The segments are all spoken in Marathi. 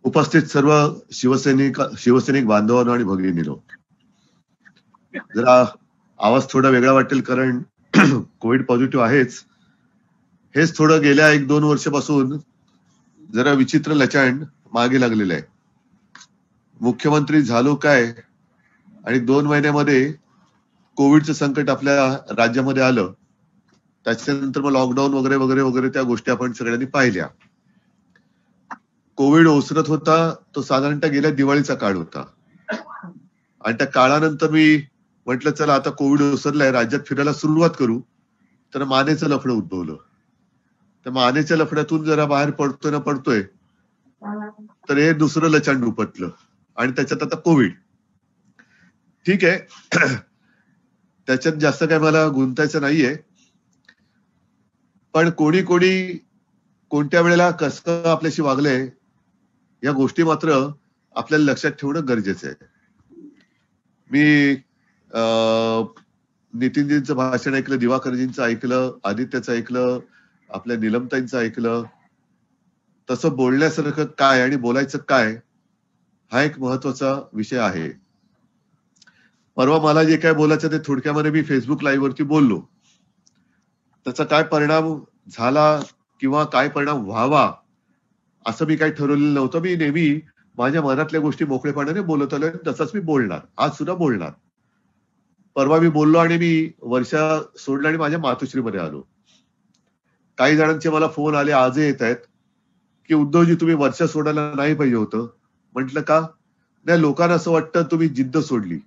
उपस्थित सर्व शिवसैनिक बांधवांनो आणि भगिनींनो, जरा आवाज थोडा वेगळा वाटेल कारण कोविड पॉझिटिव्ह आहेच. हेच थोडं गेल्या 1-2 वर्षापासून जरा विचित्र लचांड मागे लागलेलं आहे. मुख्यमंत्री झालो काय आणि 2 महिन्यामध्ये कोविडचं संकट आपल्या राज्यामध्ये आलं. त्याच्यानंतर मग लॉकडाऊन वगैरे वगैरे वगैरे त्या गोष्टी आपण सगळ्यांनी पाहिल्या. कोविड ओसरत होता तो साधारणतः गेल्या दिवाळीचा काळ होता. आणि त्या काळानंतर मी म्हटलं चला आता कोविड ओसरलाय, राज्यात फिरायला सुरुवात करू. तर मानेचं लफडं उद्भवलं. त्या मानेच्या लफड्यातून जरा बाहेर पडतोय तर हे दुसरं लचांड उपटलं आणि त्याच्यात आता कोविड. ठीक आहे, त्याच्यात जास्त काय मला गुंतायचं नाहीये, पण कोणी कोणत्या वेळेला कसं आपल्याशी वागलंय या गोष्टी मात्र आपल्याला लक्षात ठेवणं गरजेचं आहे. मी नितीनजींचं भाषण ऐकलं, दिवाकरजींचं ऐकलं, आदित्यचं ऐकलं, आपल्या निलमताईंचं ऐकलं. तसं बोलण्यासारखं काय आणि बोलायचं काय हा एक महत्वाचा विषय आहे. परवा मला जे काय बोलायचं ते थोडक्यामध्ये मी फेसबुक लाईव्ह वरती बोललो. त्याचा काय परिणाम झाला किंवा काय परिणाम व्हावा असं मी काही ठरवलेलं नव्हतं. मी नेहमी माझ्या मनातल्या गोष्टी मोकळेपणाने बोलत आलोय, तसंच मी बोलणार, आज सुद्धा बोलणार. परवा मी बोललो आणि मी वर्षा सोडलं आणि माझ्या मातोश्रीमध्ये आलो. काही जणांचे मला फोन आले, आजही येत आहेत, की उद्धवजी तुम्ही वर्षा सोडायला नाही पाहिजे होतं. म्हटलं का? नाही, लोकांना असं वाटतं तुम्ही जिद्द सोडली.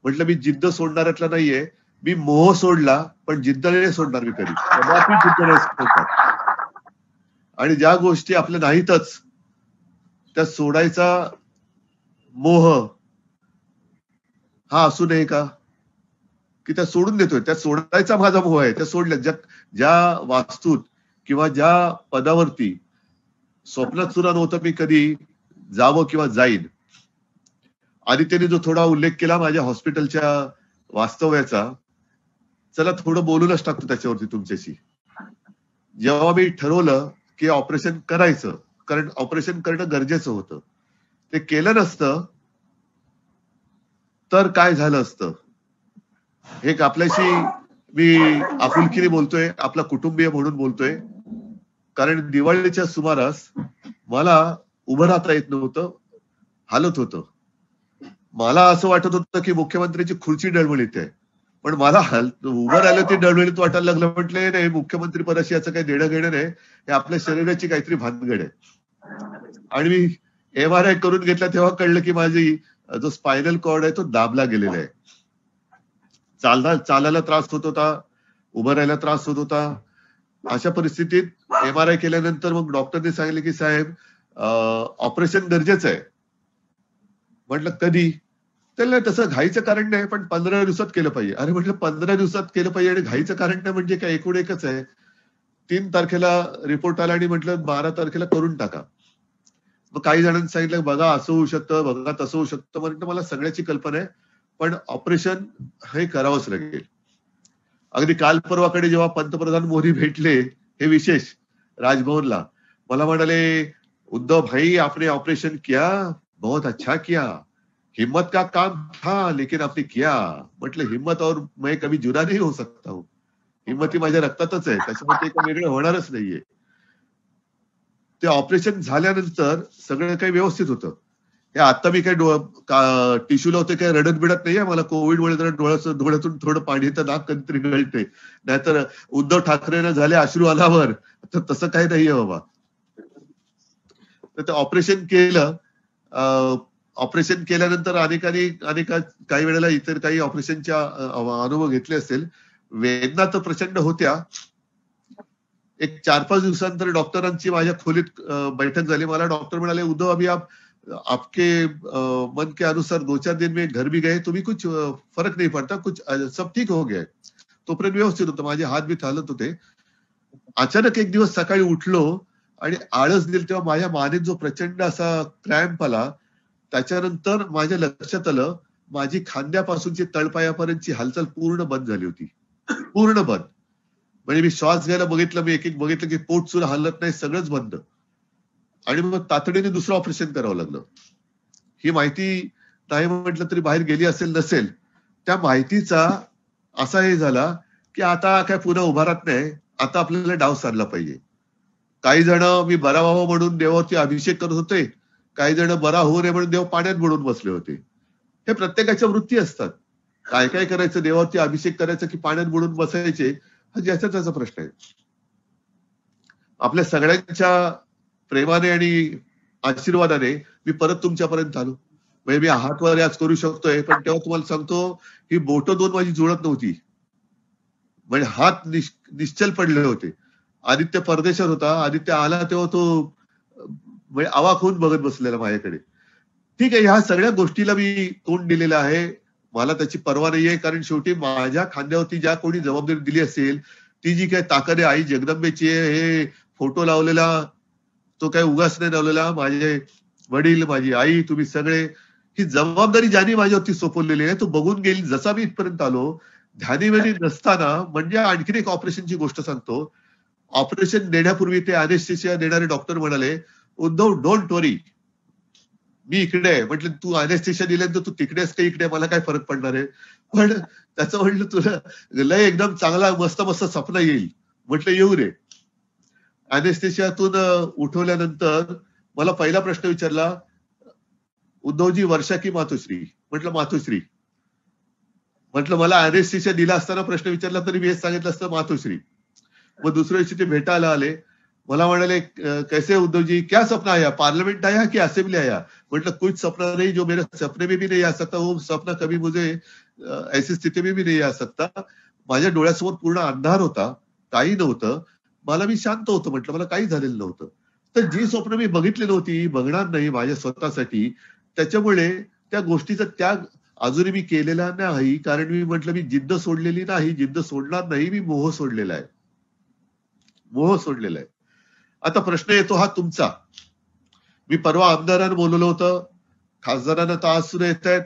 म्हटलं मी जिद्द सोडणाऱ्यातला नाहीये, मी मोह सोडला, पण जिद्द नाही सोडणार मी कधी. कदापि जिद्द नाही सोडणार. आणि ज्या गोष्टी आपल्या नाहीतच त्या सोडायचा मोह हा असू नये का? की त्या सोडून देतोय, त्या सोडायचा माझा मोह आहे. त्या सोडल्या ज्या वास्तूत किंवा ज्या पदावरती स्वप्नात सुद्धा नव्हतं मी कधी जावं किंवा जाईन. आदित्यने जो थोडा उल्लेख केला माझ्या हॉस्पिटलच्या वास्तव्याचा, चला थोडं बोलूनच टाकतो त्याच्यावरती तुमच्याशी. जेव्हा मी ठरवलं की ऑपरेशन करायचं, कारण ऑपरेशन करणं गरजेचं होतं, ते केलं नसतं तर काय झालं असतं. हे आपल्याशी मी आपुलकीने बोलतोय, आपला कुटुंबीय म्हणून बोलतोय. कारण दिवाळीच्या सुमारास मला उभं राहता येत नव्हतं, हालत होतं. मला असं वाटत होतं की मुख्यमंत्र्याची खुर्ची डळमळीत आहे, पण मला उभं राहिलं ते डळमळीत वाटायला लागलं. म्हटलं नाही, मुख्यमंत्री पदाशी याचं काही देणं घेणं नाही, हे आपल्या शरीराची काहीतरी भानगड आहे. आणि मी MRI करून घेतला तेव्हा कळलं की माझी जो स्पायनल कॉर्ड आहे तो दाबला गेलेला आहे. चालायला त्रास होत होता, उभं राहायला त्रास होत होता. अशा परिस्थितीत MRI केल्यानंतर मग डॉक्टरने सांगितलं की साहेब ऑपरेशन गरजेचं आहे. म्हटलं कधी? त्याला तसं घाईचं कारण नाही, पण 15 दिवसात केलं पाहिजे. अरे म्हटलं 15 दिवसात केलं पाहिजे आणि घाईचं कारण नाही म्हणजे काय? एकूण एकच आहे. 3 तारखेला रिपोर्ट आला आणि म्हटलं 12 तारखेला करून टाका. मग काही जणांनी सांगितलं बघा असं होऊ शकतं, बघा तसं होऊ शकतं. म्हटलं मला सगळ्याची कल्पना आहे, पण ऑपरेशन हे करावंच लागेल. अगदी काल परवाकडे जेव्हा पंतप्रधान मोदी भेटले, हे विशेष, राजभवनला, मला म्हणाले उद्धव भाई आपने ऑपरेशन किया, बहुत अच्छा किया, हिम्मत का काम था लेकिन आपने किया. म्हटलं हिम्मत और मैं कभी जुदा नहीं हो सकता हूं. हिम्मत ही माझ्या रक्तातच आहे, त्याच्यामुळे ते वेगळं होणारच नाहीये. ते ऑपरेशन झाल्यानंतर सगळं काही व्यवस्थित होतं. हे आता मी काही टिश्यू लावते, काही रडत बिडत नाहीये. मला कोविडमुळे जरा डोळ्यातून थोडं पाणी येतं, नाक कधीतरी गळते. नाहीतर उद्धव ठाकरेंना झाले अश्रू अनावर, तर तसं काही नाहीये बाबा. तर ते ऑपरेशन केलं. ऑपरेशन केल्यानंतर काही वेळेला इतर काही ऑपरेशनच्या अनुभव घेतले असेल. वेदना तर प्रचंड होत्या. एक 4-5 दिवसानंतर डॉक्टरांची माझ्या खोलीत बैठक झाली. मला डॉक्टर म्हणाले उद्धव अभी आपके मन के अनुसार 2-4 दिन में घर भी गए, तुम्ही कुछ फरक नहीं पडता, कुछ सब ठीक हो गया. तोपर्यंत व्यवस्थित होतं, माझे हात बीत हालत होते. अचानक एक दिवस सकाळी उठलो आणि आळस दिली तेव्हा माझ्या मानेत जो प्रचंड असा क्रॅम्प आला. त्याच्यानंतर माझ्या लक्षात आलं माझी खांद्यापासूनची तळपायापर्यंतची हालचाल पूर्ण बंद झाली होती, पूर्ण बंद. म्हणजे मी श्वास घ्यायला बघितलं, मी एक बघितलं की पोट सुद्धा हलत नाही, सगळंच बंद. आणि मग तातडीने दुसरं ऑपरेशन करावं लागलं. ही माहिती नाही म्हटलं तरी बाहेर गेली असेल नसेल, त्या माहितीचा असा हे झाला की आता काय पुन्हा उभा राहत नाही, आता आपल्याला डाव साधला पाहिजे. काही जण मी बरा व्हावं म्हणून देवावरती अभिषेक करत होते, काही जण बरा होऊ नये म्हणून देव पाण्यात बुडून बसले होते. हे प्रत्येकाच्या वृत्ती असतात. काय काय करायचं, देवावरती अभिषेक करायचं की पाण्यात बुडून बसायचे, हा ज्याचा त्याचा प्रश्न आहे. आपल्या सगळ्यांच्या प्रेमाने आणि आशीर्वादाने मी परत तुमच्यापर्यंत आलो. म्हणजे मी हातवर आज करू शकतोय, पण तेव्हा तुम्हाला सांगतो ही बोटं दोन माझी जुळत नव्हती. म्हणजे हात निश्चल पडले होते. आदित्य परदेशात होता. आदित्य आला तेव्हा तो म्हणजे अवाक होऊन बघत बसलेला माझ्याकडे. ठीक आहे, ह्या सगळ्या गोष्टीला मी तोंड दिलेलं आहे. मला त्याची पर्वा नाहीये, कारण शेवटी माझ्या खांद्यावरती ज्या कोणी जबाबदारी दिली असेल, ती जी काही ताकद आहे आई जगदंबेची आहे. हे फोटो लावलेला तो काही उगाच नाही लावलेला. माझे वडील, माझी आई, तुम्ही सगळे, ही जबाबदारी ज्यांनी माझ्यावरती सोपवलेली आहे, तो बघून गेली. जसा मी इथपर्यंत आलो, ध्यानीमध्ये नसताना, म्हणजे आणखीन एक ऑपरेशनची गोष्ट सांगतो. ऑपरेशन देण्यापूर्वी ते अनेस्थेशिया देणारे डॉक्टर म्हणाले, उद्धव डोंट वरी, मी इकडे आहे. म्हटलं तू अनेस्थेशिया दिल्यानंतर तू तिकडेच का इकडे, मला काय फरक पडणार आहे. पण त्याचं म्हटलं तुला लय एकदम चांगला मस्त मस्त सपन येईल. म्हटलं येऊ रे. अनेस्थेशियातून उठवल्यानंतर मला पहिला प्रश्न विचारला, उद्धवजी वर्षा की मातोश्री? म्हटलं मातोश्री. म्हटलं मला अनेस्थेशिया दिला असताना प्रश्न विचारला तरी मी हेच सांगितलं असतं, मातोश्री. मग दुसऱ्या दिवशी ते भेटायला आले. मला म्हणाले, कैसे उद्धव जी, क्या सपना आया, पार्लियामेंट आया कि असेंबली आया? म्हटलं कुछ सपना नहीं, जो मेरे सपने में भी नहीं आ सकता, वो सपना कभी मुझे ऐसी स्थिती में भी नहीं आ सकता. माझ्या डोळ्यासमोर पूर्ण अंधार होता, काही नव्हतं. मी शांत होतो. म्हटलं मला काही झालेलं नव्हतं. तर जी स्वप्न मी बघितली नव्हती, बघणार नाही माझ्या स्वतःसाठी, त्याच्यामुळे त्या गोष्टीचा त्याग अजूनही मी केलेला नाही. कारण मी म्हटलं मी जिद्द सोडलेली नाही, जिद्द सोडणार नाही, मी मोह सोडलेला आहे. मोह सोडलेला आहे. आता प्रश्न येतो हा तुमचा. मी परवा आमदारांना बोलवलं होतं, खासदारांना तर सुद्धा येत आहेत.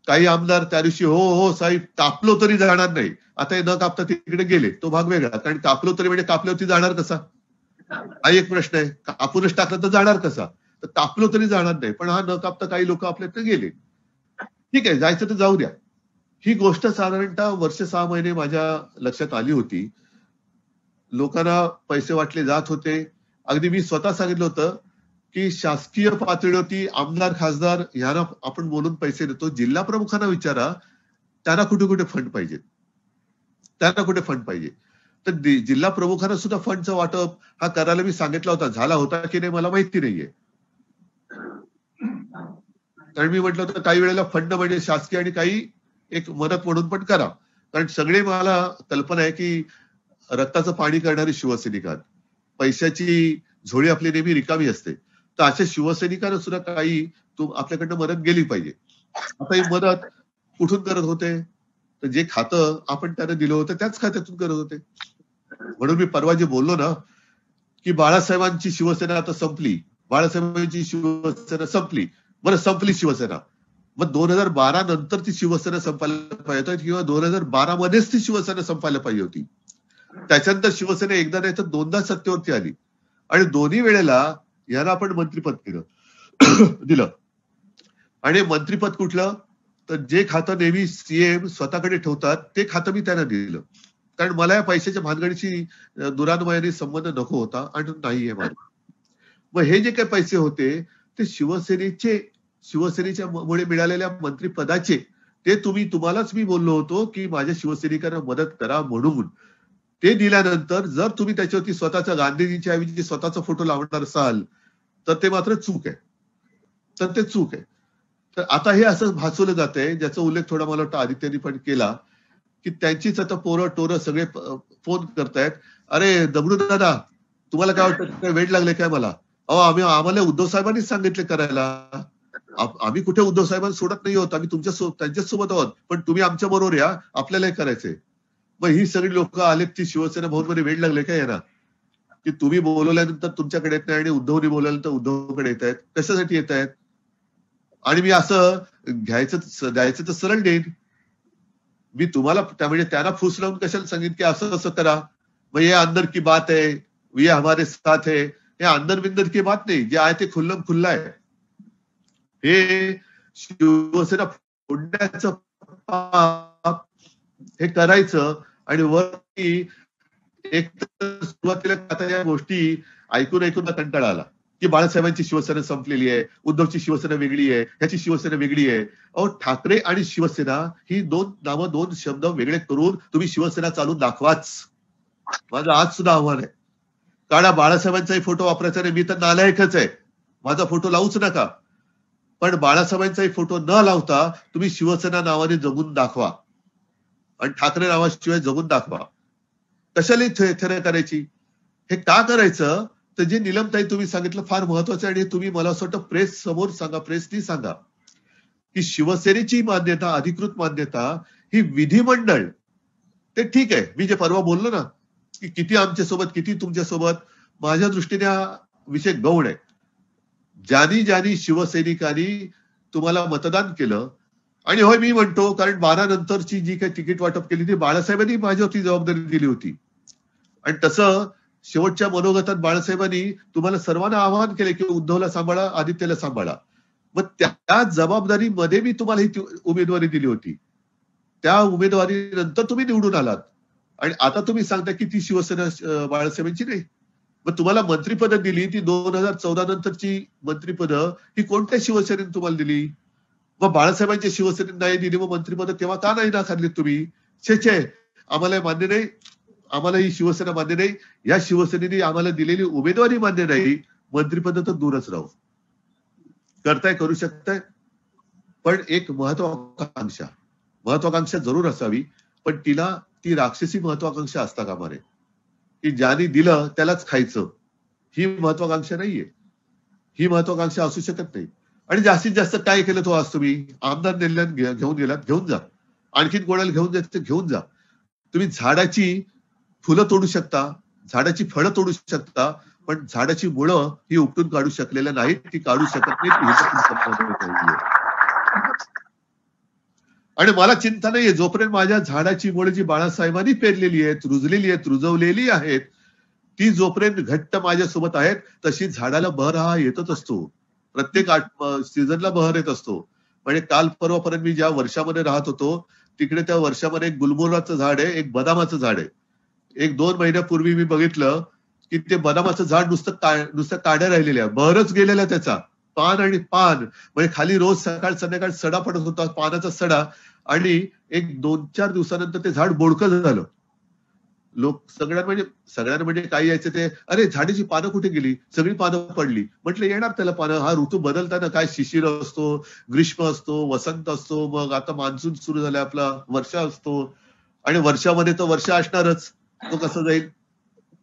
काही आमदार त्या दिवशी हो हो साहेब कापलो तरी जाणार नाही. आता हे न कापता तिकडे गेले, तो भाग वेगळा. कारण कापलो तरी म्हणजे कापल्यावरती जाणार कसा, हा एक प्रश्न आहे. कापूनच टाकलं तर जाणार कसा, तर कापलो तरी जाणार नाही. पण हा न कापता काही लोक आपल्याकडे गेले. ठीक आहे, जायचं तर जाऊ द्या. ही गोष्ट साधारणतः वर्ष 6 महिने माझ्या लक्षात आली होती. लोकांना पैसे वाटले जात होते. अगदी मी स्वतः सांगितलं होतं की शासकीय पातळीवरती आमदार खासदार यांना आपण बोलून पैसे देतो, जिल्हा प्रमुखांना विचारा त्यांना कुठे कुठे फंड पाहिजे, त्यांना कुठे फंड पाहिजे. तर जिल्हा प्रमुखांना सुद्धा फंडचं वाटप हा करायला मी सांगितला होता. झाला होता की नाही मला माहिती नाहीये. कारण मी म्हटलं होतं काही वेळेला फंड म्हणजे शासकीय आणि काही एक मदत म्हणून पण करा. कारण सगळे मला कल्पना आहे की रक्ताचं पाणी करणारे शिवसैनिक आहात. पैशाची झोळी आपली नेहमी रिकामी असते. तर अशा शिवसैनिकांना सुद्धा काही आपल्याकडनं मदत गेली पाहिजे. आता ही मदत कुठून करत होते, तर जे खातं आपण त्यांना दिलं होतं त्याच खात्यातून करत होते. म्हणून मी परवा जे बोललो ना की बाळासाहेबांची शिवसेना आता संपली, बाळासाहेबांची शिवसेना संपली. बरं संपली शिवसेना, मग 2012 नंतर ती शिवसेना संपायला पाहिजे होती किंवा 2012 मध्येच ती शिवसेना संपायला पाहिजे होती. त्याच्यानंतर शिवसेना एकदा नाही तर दोनदा सत्तेवरती आली आणि दोन्ही वेळेला यांना आपण मंत्रिपद दिलं. आणि मंत्रिपद कुठलं, तर जे खातं नेहमी सीएम स्वतःकडे ठेवतात ते खातं मी त्यांना दिलं. कारण मला या पैशाच्या भानगडीची दुरान्वयाने संबंध नको होता आणि नाहीये माझं. मग हे जे काही पैसे होते ते शिवसेनेच्या मुळे मिळालेल्या मंत्रिपदाचे, ते तुम्हालाच मी बोललो होतो की माझ्या शिवसैनिकांना मदत करा म्हणून. ते दिल्यानंतर जर तुम्ही त्याच्यावरती स्वतःच्या गांधीजीच्या ऐवजी स्वतःचा फोटो लावणार असाल तर ते मात्र चूक आहे. तर ते चूक आहे. तर आता हे असं भासवलं जातंय, ज्याचा उल्लेख थोडा मला वाटतं आदित्यनी पण केला, की त्यांचीच आता पोरं टोरं सगळे फोन करतायत, अरे दगडू दादा तुम्हाला काय वाटतं, काय वेळ लागले काय मला? आम्हाला उद्धव साहेबांनीच सांगितले करायला. आम्ही कुठे उद्धव साहेबांना सोडत नाही होत, आम्ही त्यांच्याच सोबत आहोत, पण तुम्ही आमच्या बरोबर या, आपल्याला हे करायचंय. मग ही सगळी लोक आलेत ती शिवसेना भवनमध्ये वेळ लागले काय यांना, की तुम्ही बोलवल्यानंतर तुमच्याकडे येत नाही आणि उद्धवनी बोलवल्यानंतर उद्धवकडे येत आहेत. कशासाठी येत आहेत? आणि मी असं द्यायचं तर सरळ देईन. मी तुम्हाला त्यामुळे त्यांना फुस लावून कशाला सांगितलं की असं असं करा, मग ये अंदर की बात आहे, ये हमारे साथ है, हे अंदर बिंदर की बात नाही, जे आहे ते खुल्लम खुल्ला आहे. हे शिवसेना फोडण्याचं पाप हे करायचं आणि वरती एक तर सुरुवातीला आता या गोष्टी ऐकून ऐकून कंटाळा आला की बाळासाहेबांची शिवसेना संपलेली आहे, उद्धवची शिवसेना वेगळी आहे, ह्याची शिवसेना वेगळी आहे. अहो, ठाकरे आणि शिवसेना ही दोन नावं, दोन शब्द वेगळे करून तुम्ही शिवसेना चालून दाखवाच. माझं आज सुद्धा आव्हान आहे. काढा बाळासाहेबांचाही फोटो वापरायचा नाही, मी तर नालायकच आहे, माझा फोटो लावूच नका. पण बाळासाहेबांचाही फोटो न लावता तुम्ही शिवसेना नावाने जगून दाखवा आणि ठाकरे नावाशिवाय जगून दाखवा. कशाला थेर करायची? हे का करायचं? तर जे नीलमताई तुम्ही सांगितलं फार महत्वाचं आहे आणि तुम्ही मला असं वाटतं प्रेस समोर सांगा, प्रेसनी सांगा की शिवसेनेची मान्यता, अधिकृत मान्यता ही विधिमंडळ, ते ठीक आहे. मी जे परवा बोललो ना की किती आमच्यासोबत किती तुमच्यासोबत, माझ्या दृष्टीने हा विषय गौण आहे. ज्यांनी शिवसैनिकांनी तुम्हाला मतदान केलं, आणि होय मी म्हणतो कारण 12 नंतरची जी काही तिकीट वाटप केली ती बाळासाहेबांनी माझ्यावरती जबाबदारी दिली होती. आणि तसं शेवटच्या मनोगतात बाळासाहेबांनी तुम्हाला सर्वांना आवाहन केले की उद्धवला सांभाळा, आदित्यला सांभाळा. मग त्या जबाबदारीमध्ये मी तुम्हाला ही उमेदवारी दिली होती. त्या उमेदवारीनंतर तुम्ही निवडून आलात आणि आता तुम्ही सांगता की ती शिवसेना बाळासाहेबांची नाही. मग तुम्हाला मंत्रिपद दिली ती 2014 नंतरची मंत्रिपद ही कोणत्या शिवसेनेने तुम्हाला दिली? मग बाळासाहेबांच्या शिवसेनेने नाही दिली, मग मंत्रिपद तेव्हा का नाही नाकारलीत तुम्ही? छे, आम्हाला मान्य नाही, आम्हाला ही शिवसेना मान्य नाही, या शिवसेनेने आम्हाला दिलेली उमेदवारी मान्य नाही, मंत्रिपद तर दूरच राहू. करताय, करू शकताय, पण एक महत्वाकांक्षा जरूर असावी, पण तिला ती राक्षसी महत्वाकांक्षा असता कामा नये की ज्याने दिलं त्यालाच खायचं. ही महत्वाकांक्षा नाहीये, ही महत्वाकांक्षा असू शकत नाही. आणि जास्तीत जास्त काय केलं तो आज तुम्ही? आमदार नेल्यान घेऊन गेलात, घेऊन जा. आणखीन कोणाला घेऊन जायचं घेऊन जा. तुम्ही झाडाची फुलं तोडू शकता, झाडाची फळं तोडू शकता, पण झाडाची मुळं ही उपटून काढू शकलेल्या नाहीत, ती काढू शकत नाहीत. आणि मला चिंता नाहीये, जोपर्यंत माझ्या झाडाची मुळं जी बाळासाहेबांनी पेरलेली आहेत, रुजलेली आहेत, रुजवलेली आहेत, ती जोपर्यंत घट्ट माझ्यासोबत आहेत, तशी झाडाला बहर हा येतच असतो. प्रत्येक सीझनला बहर येत असतो. म्हणजे काल परवापर्यंत मी ज्या वर्षामध्ये राहत होतो तिकडे त्या वर्षामध्ये एक गुलमोहराचं झाड आहे, एक बदामाचं झाड आहे. 1-2 महिन्यापूर्वी मी बघितलं की ते बदामाचं झाड नुसतं काड्या राहिलेल्या, बहरच गेलेला त्याचा, पान आणि पान. म्हणजे खाली रोज सकाळ संध्याकाळ सडा पडत होता, पानाचा सडा. आणि एक 2-4 दिवसानंतर ते झाड बोडकं झालं. लोक सगळ्यांना म्हणजे काय यायचं ते, अरे झाडाची पानं कुठे गेली? सगळी पानं पडली. म्हटलं येणार त्याला पानं, हा ऋतू बदलताना काय शिशिर असतो, ग्रीष्म असतो, वसंत असतो, मग आता मान्सून सुरू झालाय आपला, वर्षा असतो आणि वर्षामध्ये तर वर्षा असणारच, तो कसं जाईल?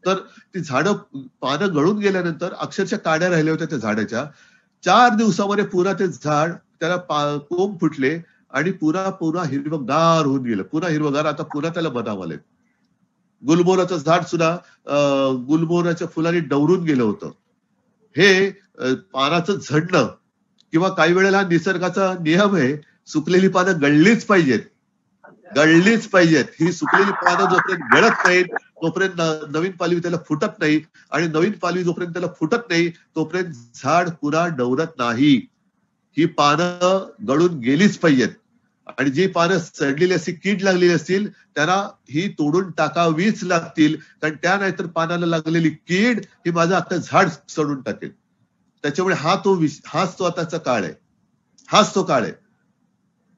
तर ती झाडं पानं गळून गेल्यानंतर अक्षरशः काड्या राहिल्या होत्या त्या झाडाच्या. 4 दिवसामध्ये पुन्हा ते झाड, त्याला कोंब फुटले आणि पुन्हा हिरवगार होऊन गेलं. पुन्हा हिरवगार, आता पुन्हा त्याला बदाम आले. गुलमोहराचं झाड सुद्धा गुलमोहराच्या फुलांनी डवरून गेलं होतं. हे पानाचं झडणं किंवा काही वेळेला निसर्गाचा नियम आहे, सुकलेली पानं गळलीच पाहिजेत, गळलीच पाहिजेत. ही सुकलेली पानं जोपर्यंत गळत नाहीत तोपर्यंत नवीन पालवी त्याला फुटत नाही, आणि नवीन पालवी जोपर्यंत त्याला फुटत नाही तोपर्यंत झाड पुन्हा डवरत नाही. ही पानं गळून गेलीच पाहिजेत. आणि जी पानं सडलेली असतील, कीड लागलेली असतील, त्यांना ही तोडून टाकावीच लागतील, कारण त्या नाहीतर पानाला लागलेली कीड ही माझं अख्खं झाड सडून टाकेल. त्याच्यामुळे हाच तो आताचा काळ आहे, हाच तो काळ आहे.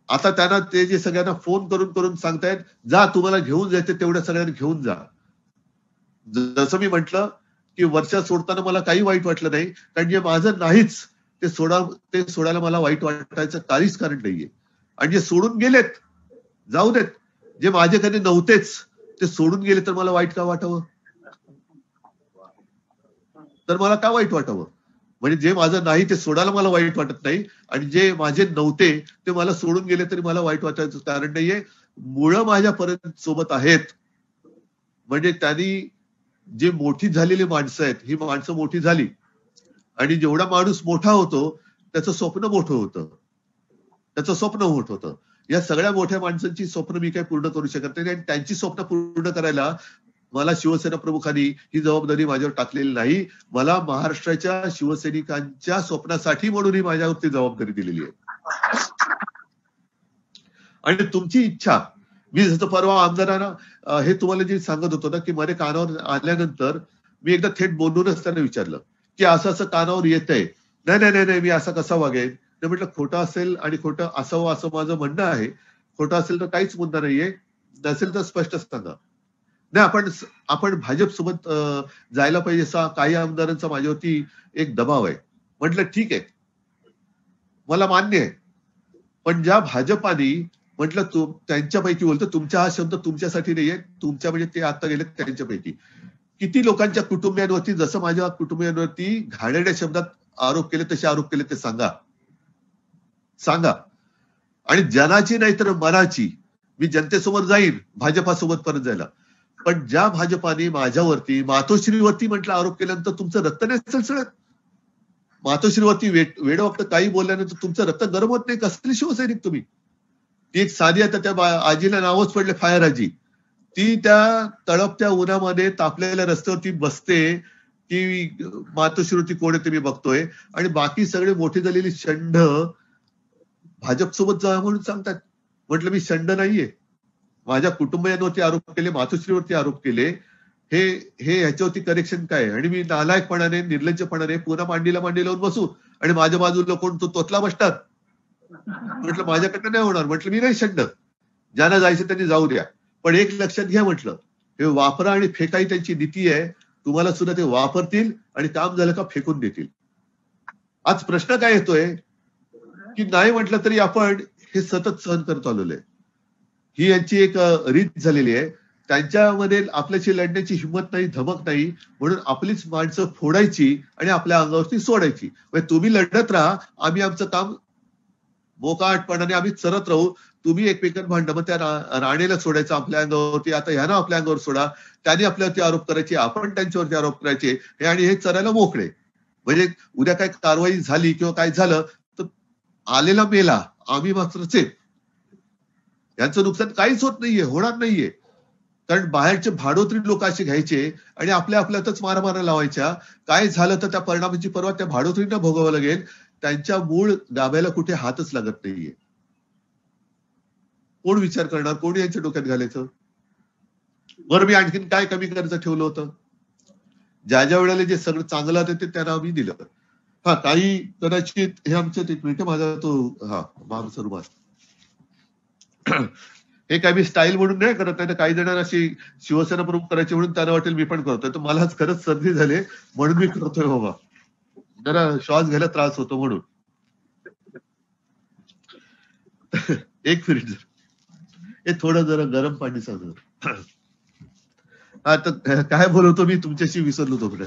आता त्यांना ते जे सगळ्यांना फोन करून सांगतायत, जा तुम्हाला घेऊन जायचं तेवढ्या सगळ्यांना घेऊन जा. जसं मी म्हटलं की वर्षा सोडताना मला काही वाईट वाटलं नाही, कारण जे माझं नाहीच ते सोडायला मला वाईट वाटायचं काहीच कारण नाहीये. आणि जे सोडून गेलेत जाऊ देत, जे माझ्याकडे नव्हतेच ते सोडून गेले तर मला वाईट का वाटावं? तर मला का वाईट वाटावं? म्हणजे जे माझं नाही ते सोडायला मला वाईट वाटत नाही, आणि जे माझे नव्हते ते मला सोडून गेले तरी मला वाईट वाटायचं कारण नाहीये. मुळं माझ्यापर्यंत सोबत आहेत, म्हणजे त्यांनी जे मोठी झालेली माणसं आहेत, ही माणसं मोठी झाली, आणि जेवढा माणूस मोठा होतो त्याचं स्वप्न मोठं होतं, त्याचं स्वप्न मोठं होतं. या सगळ्या मोठ्या माणसांची स्वप्न मी काही पूर्ण करू शकत नाही, आणि त्यांची स्वप्न पूर्ण करायला मला शिवसेना प्रमुखांनी ही जबाबदारी माझ्यावर टाकलेली नाही. मला महाराष्ट्राच्या शिवसैनिकांच्या स्वप्नासाठी म्हणून ही माझ्यावरती जबाबदारी दिलेली आहे. आणि तुमची इच्छा, मी जसं परवा आमदारांना हे तुम्हाला जे सांगत होतो ना, की माझ्या कानावर आल्यानंतर मी एकदा थेट बोलूनच त्यांना विचारलं की असं असं कानावर येतंय. नाही मी असा कसा वागेन. ते म्हटलं खोटं असेल आणि खोटं असावं असं माझं म्हणणं आहे. खोटं असेल तर काहीच मुद्दा नाहीये, नसेल तर स्पष्ट सांगा. नाही आपण भाजप सोबत जायला पाहिजे असा काही आमदारांचा माझ्यावरती एक दबाव आहे. म्हटलं ठीक आहे, मला मान्य आहे. पण ज्या भाजपाने म्हटलं त्यांच्यापैकी बोलतो, तुमचा हा शब्द तुमच्यासाठी नाहीये, तुमच्या म्हणजे ते आता गेले त्यांच्यापैकी किती लोकांच्या कुटुंबियांवरती, जसं माझ्या कुटुंबियांवरती घाणेरड्या शब्दात आरोप केले तसे आरोप केले ते सांगा. आणि जनाची नाही तर मनाची मी जनतेसमोर जाईन भाजपासोबत परत जायला. पण ज्या भाजपाने माझ्यावरती मातोश्रीवरती म्हटलं आरोप केल्यानंतर तुमचं रक्त नाही सळसळत. मातोश्रीवरती वेडवक्त काही बोलल्यानंतर तुमचं रक्त गरम होत नाही. कसली शिवसैनिक तुम्ही. ती एक साधी, आता त्या आजीला नावच पडले फायर आजी. ती त्या तळपत्या उन्हामध्ये तापलेल्या रस्त्यावरती बसते की मातोश्रीवरती कोण आहे ते मी बघतोय, आणि बाकी सगळे मोठी झालेली षंड भाजपसोबत जा म्हणून सांगतात. म्हटलं मी षंड नाहीये. माझ्या कुटुंबियांवरती आरोप केले, मातोश्रीवरती आरोप केले, हे ह्याच्यावरती करेक्शन काय. आणि मी नालायकपणाने निर्लज्जपणाने पुन्हा मांडीला लावून बसू आणि माझ्या बाजूला कोण तो तोतला बसतात. म्हटलं माझ्याकडनं नाही होणार. म्हटलं मी नाही षंड. ज्यांना जायचं त्यांनी जाऊ द्या. पण एक लक्षात घ्या, म्हटलं हे वापरा आणि फेकाई त्यांची नीती आहे. तुम्हाला सुद्धा ते वापरतील आणि काम झालं का फेकून देतील. आज प्रश्न काय येतोय की नाही म्हटलं तरी आपण हे सतत सहन करत आलेलो आहे. ही यांची एक रीत झालेली आहे. त्यांच्यामध्ये आपल्याशी लढण्याची हिंमत नाही, धमक नाही, म्हणून आपलीच माणसं फोडायची आणि आपल्या अंगावरती सोडायची. म्हणजे तुम्ही लढत राहा, आम्ही आमचं काम मोकाटपणाने आम्ही चरत राहू. तुम्ही एकमेकांना भांडण, मग त्या राणीला सोडायचं आपल्या अंगावरती, आता ह्यानं आपल्या अंगावर सोडा, त्यांनी आपल्यावरती आरोप करायचे, आपण त्यांच्यावरती आरोप करायचे, हे आणि हे चरायला मोकळे. म्हणजे उद्या काय कारवाई झाली किंवा काय झालं तर आलेला मेला, आम्ही मात्रच आहे. यांचं नुकसान काहीच होत नाहीये, होणार नाहीये. कारण बाहेरचे भाडोत्री लोक असे घ्यायचे आणि आपल्यातच मारामारा लावायच्या. काय झालं तर त्या परिणामाची पर्वा त्या भाडोत्रींना भोगावं लागेल. त्यांच्या मूळ गाभ्याला कुठे हातच लागत नाहीये. कोण विचार करणार, कोण यांच्या डोक्यात घालायचं. बरं, मी आणखीन काय कमी करायचं ठेवलं होतं. ज्या वेळेला जे सगळं चांगलं होतं ते त्यांना आम्ही दिलं. हा, काही कदाचित हे आमचं एक मिनिट, माझा तो मागचा रुमाल, हे काय मी स्टाईल म्हणून नाही करत नाही. तर काही जणांना अशी शिवसेना प्रमुख करायची म्हणून त्यांना वाटेल मी पण करतोय. तर मला खरंच सर्दी झाली म्हणून मी करतोय बाबा. जरा श्वास घ्यायला त्रास होतो म्हणून. एक मिनिट, हे थोडं जरा गरम पाणी सांग. हा, तर काय बोलवतो मी तुमच्याशी विसरलो तो पुढे.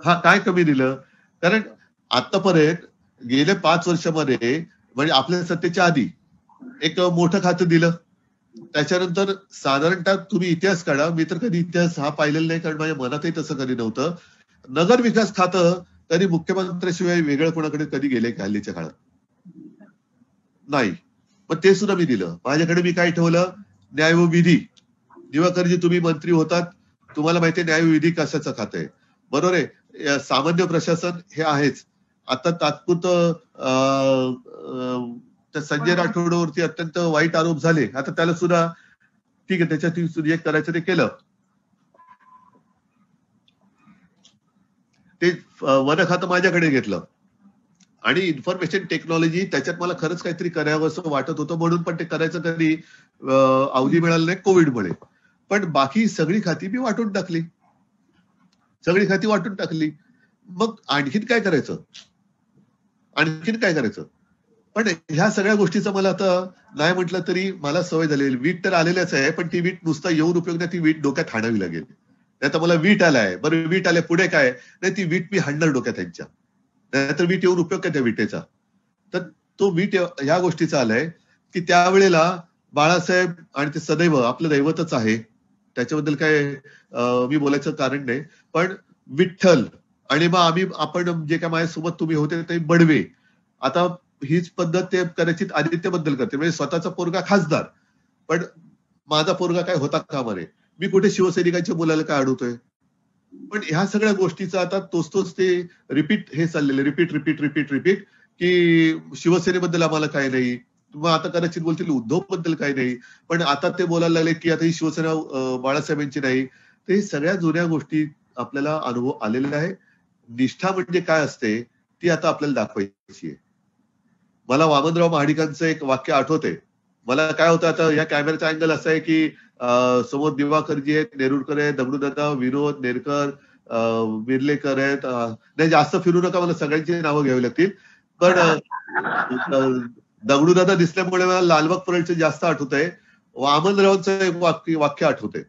काय कमी दिलं. कारण आतापर्यंत गेल्या 5 वर्षामध्ये, म्हणजे आपल्या सत्तेच्या आधी एक मोठं खातं दिलं. त्याच्यानंतर साधारणतः तुम्ही इतिहास काढा, मी तर कधी इतिहास हा पाहिलेला नाही, कारण माझ्या मनातही तसं कधी नव्हतं. नगर विकास खातं कधी मुख्यमंत्र्याशिवाय वेगळं कोणाकडे कधी गेले का हल्लीच्या काळात? नाही. पण ते सुद्धा मी दिलं. माझ्याकडे मी काय ठेवलं, न्याय व विधी. दिवाकरजी तुम्ही मंत्री होतात, तुम्हाला माहितीये न्याय व विधी कशाचं खातं आहे, बरोबर आहे. सामान्य प्रशासन हे आहेच. आता तात्पुरतं त्या संजय राठोडवरती अत्यंत वाईट आरोप झाले, आता त्याला सुद्धा ठीक आहे, त्याच्यात एक करायचं ते केलं. ते वन खातं माझ्याकडे घेतलं आणि इन्फॉर्मेशन टेक्नॉलॉजी, त्याच्यात मला खरंच काहीतरी करावं असं वाटत होतं, म्हणून पण ते करायचं कधी अवधी मिळालं नाही कोविडमुळे. पण बाकी सगळी खाती मी वाटून टाकली. मग आणखीन काय करायचं. पण ह्या सगळ्या गोष्टीचं मला आता नाही म्हटलं तरी मला सवय झालेली. वीट तर आलेल्याच आहे, पण ती वीट नुसता येऊन उपयोग नाही, ती वीट डोक्यात हाणावी लागेल. नाही तर मला वीट आलाय, बरं वीट आले पुढे काय नाही, ती वीट मी हाणणार डोक्यात त्यांच्या. नाहीतर वीट येऊन उपयोग काय त्या विटेचा. तर तो वीट ह्या गोष्टीचा आलाय की त्यावेळेला बाळासाहेब आणि ते सदैव आपलं दैवतच आहे, त्याच्याबद्दल काय मी बोलायचं कारण नाही. पण विठ्ठल आणि मग आपण जे काय माझ्यासोबत तुम्ही होते ते बडवे. आता हीच पद्धत ते कदाचित आदित्यबद्दल करते, म्हणजे स्वतःचा पोरगा खासदार, पण माझा पोरगा काय होता कामा नये. मी कुठे शिवसैनिकांच्या मुलाला काय अडवतोय? पण ह्या सगळ्या गोष्टीचा आता तोच ते रिपीट हे चाललेलं, रिपीट की शिवसेनेबद्दल आम्हाला काय नाही. मग आता कदाचित बोलतील उद्धव बद्दल काही नाही. पण आता ते बोलायला लागले की आता ही शिवसेना बाळासाहेबांची नाही. तर हे सगळ्या जुन्या गोष्टी आपल्याला अनुभव आलेला आहे. निष्ठा म्हणजे काय असते ती आता आपल्याला दाखवायची आहे. मला वामनराव महाडिकांचं एक वाक्य आठवतंय. मला काय होतं आता या कॅमेराचा अँगल असा आहे की समोर दिवाकरजी आहेत, नेरुरकर आहेत, दगडूदादा, विनोद, नेरकर, विर्लेकर आहेत. नाही जास्त फिरू नका, मला सगळ्यांची नावं घ्यावी लागतील. पण दगडूदादा दिसल्यामुळे मला लालबाग परेडचं जास्त आठवतंय. वामनरावांचं एक वाक्य आठवतंय.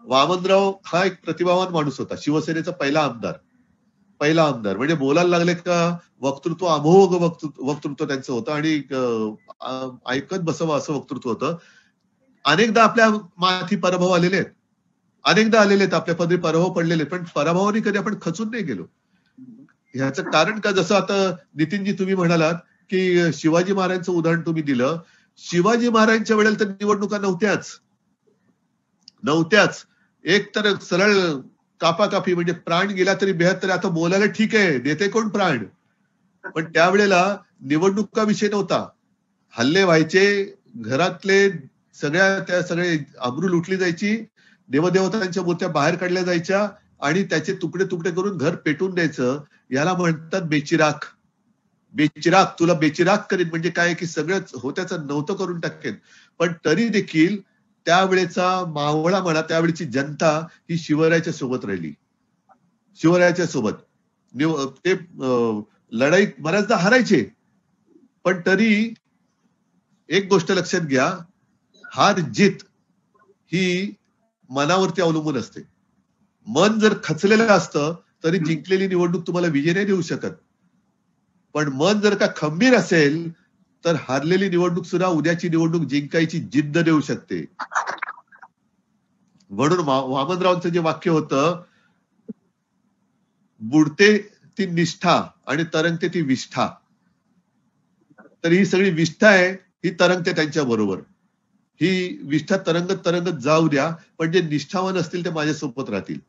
वामनराव हा एक प्रतिभावान माणूस होता, शिवसेनेचा पहिला आमदार म्हणजे बोलायला लागले का वक्तृत्व अमोघ वक्तृत्व त्यांचं होतं आणि ऐकत बसावं असं वक्तृत्व होतं. अनेकदा आपल्या माथी पराभव आलेले आहेत, अनेकदा आलेले आहेत, आपल्या पदरी पराभव पडलेले, पण पराभवाने कधी आपण खचून नाही गेलो. ह्याचं कारण का, जसं आता नितीनजी तुम्ही म्हणालात की शिवाजी महाराजांचं उदाहरण तुम्ही दिलं. शिवाजी महाराजांच्या वेळेला तर निवडणुका नव्हत्याच. एक तर सरळ कापाकापी, म्हणजे प्राण गेला तरी बेहद, तरी आता बोलायला ठीक आहे, देते कोण प्राण. पण त्यावेळेला निवडणुका नव्हता. हल्ले व्हायचे, घरातले सगळे अब्रू लुटली जायची, देवदेवतांच्या मूर्त्या बाहेर काढल्या जायच्या आणि त्याचे तुकडे तुकडे करून घर पेटून द्यायचं. याला म्हणतात बेचिराख. तुला बेचिराख करीन म्हणजे काय की सगळंच होत्याचं नव्हतं करून टाकेन. पण तरी देखील त्यावेळेचा मावळा म्हणा, त्यावेळेची जनता ही शिवरायाच्या सोबत राहिली. शिवरायाच्या सोबत ते लढाई बऱ्याचदा हारायचे, पण तरी एक गोष्ट लक्षात घ्या, हार जीत ही मनावरती अवलंबून असते. मन जर खचलेलं असतं तरी जिंकलेली निवडणूक तुम्हाला विजय नाही देऊ शकत. पण मन जर का खंबीर असेल तर हारलेली निवडणूक सुद्धा उद्याची निवडणूक जिंकायची जिद्द देऊ शकते. म्हणून वामनरावांचं जे वाक्य होतं, बुडते ती निष्ठा आणि तरंगते ती विष्ठा. तर ही सगळी विष्ठा आहे, ही तरंगते त्यांच्या बरोबर. ही विष्ठा तरंगत तरंगत जाऊ द्या, पण जे निष्ठावान असतील ते माझ्यासोबत राहतील.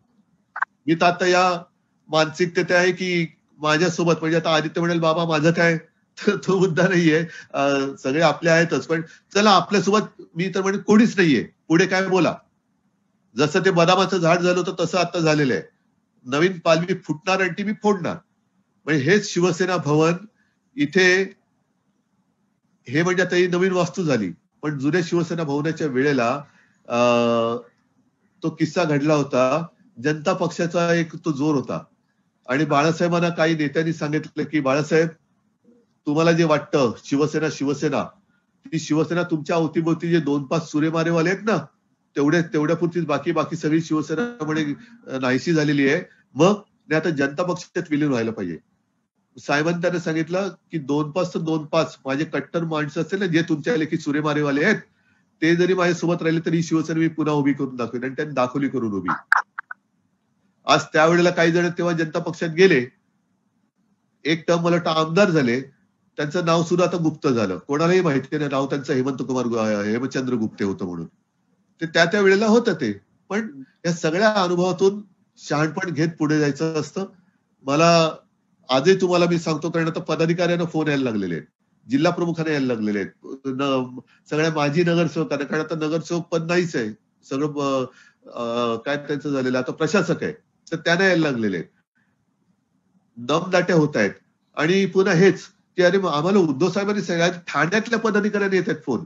मी तर आता या मानसिकतेत आहे की माझ्यासोबत, म्हणजे आता आदित्य म्हणेल बाबा माझं काय, तर तो मुद्दा नाहीये. सगळे आपले आहेतच, पण चला आपल्यासोबत मी तर म्हणजे कोणीच नाहीये, पुढे काय बोला. जसं ते बदामाचं झाड झालं होतं तसं आता झालेलं आहे. नवीन पालवी फुटणार आणि ती मी फोडणार. म्हणजे हेच शिवसेना भवन इथे, हे म्हणजे आता ही नवीन वास्तू झाली, पण जुन्या शिवसेना भवनाच्या वेळेला तो किस्सा घडला होता. जनता पक्षाचा एक तो जोर होता आणि बाळासाहेबांना काही नेत्यांनी सांगितलं की बाळासाहेब, तुम्हाला जे वाटतं शिवसेना ती शिवसेना तुमच्या अवतीभोवती जे 2-5 सुरेमारेवाले आहेत ना, तेवढ्यापुरतीच बाकी सगळी शिवसेना म्हणे नाहीशी झालेली आहे. मग आता जनता पक्षात विलीन व्हायला पाहिजे. साहेबांनी त्यांना सांगितलं की 2-5 तर 2-5 माझे कट्टर माणसं असतील ना, जे तुमच्या लेखी सुरेमारेवाले आहेत, ते जरी माझ्यासोबत राहिले तरी शिवसेना मी पुन्हा उभी करून दाखवेन. आणि त्यांनी दाखवली करून उभी. आज त्यावेळेला काही जण तेव्हा जनता पक्षात गेले, एक टर्म मला वाटतं आमदार झाले, त्यांचं नाव सुद्धा आता गुप्त झालं, कोणालाही माहिती नाही नाव त्यांचं हेमचंद्र गुप्ते होतं म्हणून. ते त्या वेळेला होतं ते. पण या सगळ्या अनुभवातून शहाणपण घेत पुढे जायचं असतं. मला आजही तुम्हाला मी सांगतो, कारण आता पदाधिकाऱ्यांना फोन यायला लागलेले आहेत, जिल्हा प्रमुखांना यायला लागलेले आहेत, सगळ्या माजी नगरसेवकांना, कारण आता नगरसेवक पद नाहीच आहे, सगळं काय त्यांचं झालेलं आता प्रशासक आहे, तर त्यांना यायला लागलेले आहेत. दमदाट्या होत आहेत. आणि पुन्हा हेच की अरे आम्हाला उद्धव साहेबांनी सांगितलं, ठाण्यातल्या पदाधिकाऱ्यांनी येत आहेत फोन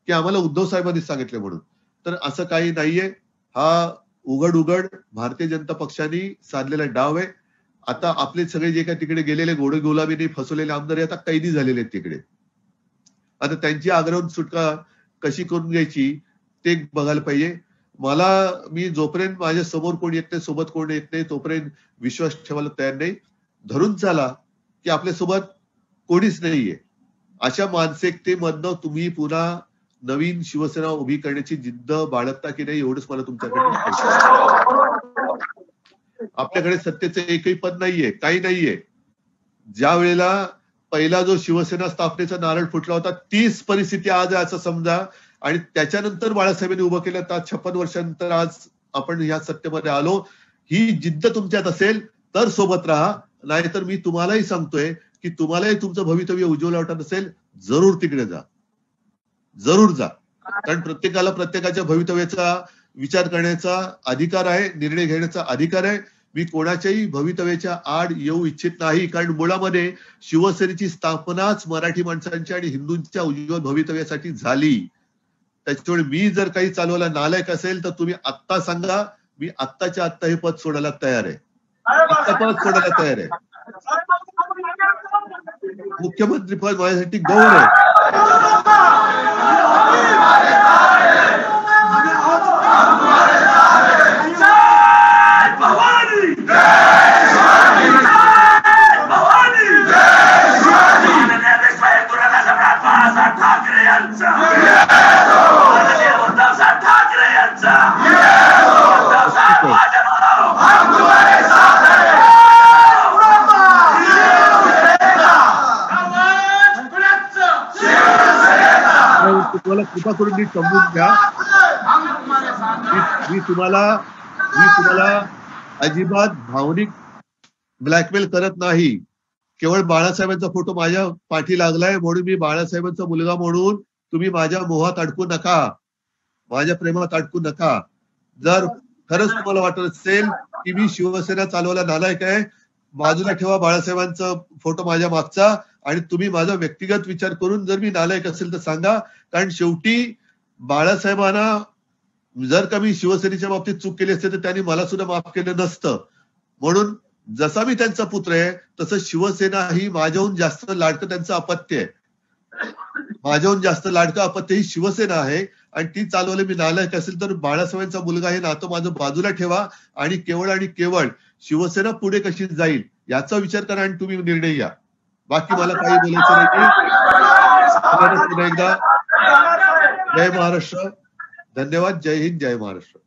की आम्हाला उद्धव साहेबांनी सांगितले म्हणून. तर असं काही नाहीये. हा उघड भारतीय जनता पक्षाने साधलेला डाव आहे. आता आपले सगळे जे काही तिकडे गेलेले घोडे गुलाबीने फसवलेले आमदार आता कैदी झालेले आहेत तिकडे. आता त्यांची आग्रहून सुटका कशी करून घ्यायची ते बघायला पाहिजे. मी जोपर्यंत माझ्या समोर कोण येत नाही, सोबत कोण येत नाही, तोपर्यंत विश्वास ठेवायला तयार नाही. धरून चाला की आपल्यासोबत कोणीच नाहीये. अशा मानसिकतेमधनं तुम्ही पुन्हा नवीन शिवसेना उभी करण्याची जिद्द बाळगता की नाही, एवढंच मला तुमच्याकडे. आपल्याकडे सत्तेचं एकही पद नाहीये, काही नाहीये. ज्या वेळेला पहिला जो शिवसेना स्थापनेचा नारळ फुटला होता, तीच परिस्थिती आज आहे असं समजा. आणि त्याच्यानंतर बाळासाहेबांनी उभं केलं, तर 56 वर्षांनंतर आज आपण ह्या सत्तेमध्ये आलो. ही जिद्द तुमच्यात असेल तर सोबत राहा, नाहीतर मी तुम्हालाही सांगतोय की तुम्हालाही तुमचं भवितव्य उज्ज्वल वाटत असेल, जरूर तिकडे जा, जरूर जा. कारण प्रत्येकाला प्रत्येकाच्या भवितव्याचा विचार करण्याचा अधिकार आहे, निर्णय घेण्याचा अधिकार आहे. मी कोणाच्याही भवितव्याच्या आड येऊ इच्छित नाही, कारण मुळामध्ये शिवसेनेची स्थापनाच मराठी माणसांच्या आणि हिंदूंच्या उज्ज्वल भवितव्यासाठी झाली. त्याच्यामुळे मी जर काही चालवायला नालायक असेल तर तुम्ही आत्ता सांगा, मी आत्ताच्या आत्ता हे पद सोडायला तयार आहे, आत्ता पद सोडायला तयार आहे. मुख्यमंत्री पद माझ्यासाठी गौरव आहे. तुम्हाला कृपा करून नीट समजून घ्या. मी तुम्हाला अजिबात भावनिक ब्लॅकमेल करत नाही. केवळ बाळासाहेबांचा फोटो माझ्या पाठी लागलाय म्हणून मी बाळासाहेबांचा मुलगा म्हणून तुम्ही माझ्या मोहात अडकू नका, माझ्या प्रेमात अडकू नका. जर खरंच तुम्हाला वाटत असेल की मी शिवसेना चालवायला नालायक आहे, बाजूला ठेवा बाळासाहेबांचा फोटो माझ्या मागचा, आणि तुम्ही माझा व्यक्तिगत विचार करून जर मी नालायक असेल तर सांगा. कारण शेवटी बाळासाहेबांना जर का मी शिवसेनेच्या बाबतीत चूक केली असते तर त्यांनी मला सुद्धा माफ केलं नसतं. म्हणून जसा मी त्यांचा पुत्र आहे तसं शिवसेना ही माझ्याहून जास्त लाडकं त्यांचं अपत्य आहे. माझ्याहून जास्त लाडकं अपत्य ही शिवसेना आहे, आणि ती चालवले मी नालायक असेल तर बाळासाहेबांचा मुलगा हे नातं माझं बाजूला ठेवा आणि केवळ शिवसेना पुढे कशी जाईल याचा विचार करा आणि तुम्ही निर्णय घ्या. बाकी मला काही बोलायचं नाही. एकदा जय महाराष्ट्र, धन्यवाद. जय हिंद, जय महाराष्ट्र.